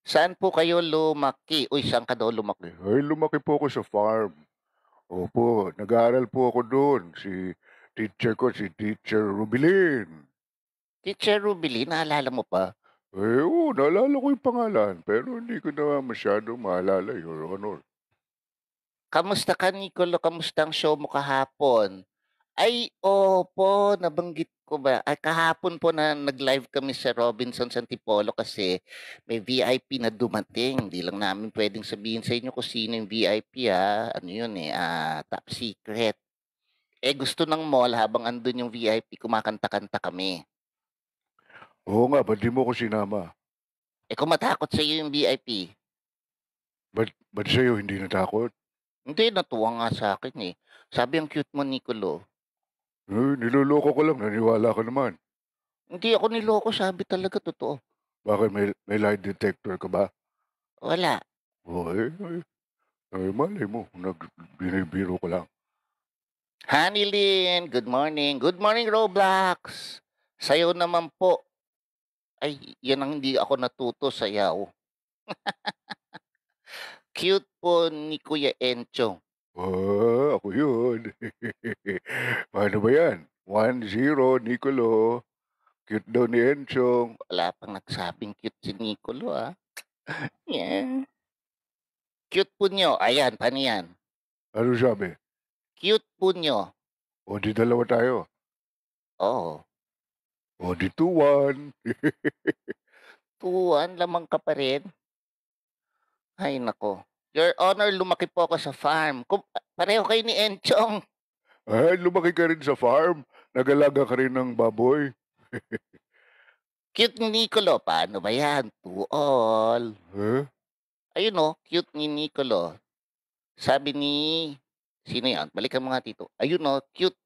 Saan po kayo lumaki? Uy, saan ka daw lumaki? Ay, lumaki po ako sa farm. Opo, nag-aaral po ako doon. Si teacher ko, si Teacher Rubilin. Teacher Rubili, naalala mo pa? Oo, naalala ko yung pangalan, pero hindi ko na masyadong maalala, Your Honor. Kamusta ka, Nicolo? Kamusta ang show mo kahapon? Ay, opo, nabanggit ko ba? Ay, kahapon po na nag-live kami sa Robinsons Antipolo kasi may VIP na dumating. Hindi lang namin pwedeng sabihin sa inyo kung sino yung VIP, ha. Ano yun eh, top secret. Eh, gusto ng mall habang andun yung VIP, kumakanta-kanta kami. Oo nga, ba't di mo ko sinama? Eh, kung matakot sa'yo yung VIP. Ba't sa'yo hindi natakot? Hindi, natuwa nga sa'kin, eh. Sabi, ang cute mo, Nicolo. Eh, niloloko ko lang, naniwala ka naman. Hindi ako niloko, sabi talaga totoo. Bakit may lie detector ka ba? Wala. Oo, malay mo, binibiro ko lang. Hanilyn, good morning. Good morning, Roblox. Sayaw naman po. Ay, yan ang hindi ako natuto, sayaw. Cute po ni Kuya Enchong. Ako yun. Paano ba yan? 1-0, Nicolo. Cute daw ni Enchong. Wala pang nagsabing cute si Nicolo, ah. Yeah. Cute po nyo. Ayan, paano yan? Ano sabi? Cute po nyo. O di dalawa tayo. Oo. O di 2-1. Tuwan, lamang ka pa rin. Ay, nako. Your Honor, lumaki po ako sa farm. Pareho kayo ni Enchong. Ay, lumaki ka rin sa farm. Nagalaga ka rin ng baboy. Cute ni Nicolo. Paano ba yan? To all. Huh? Ayun oh, cute ni Nicolo. Sabi ni... Sino yan? Balikan mo nga dito. Ayun oh, cute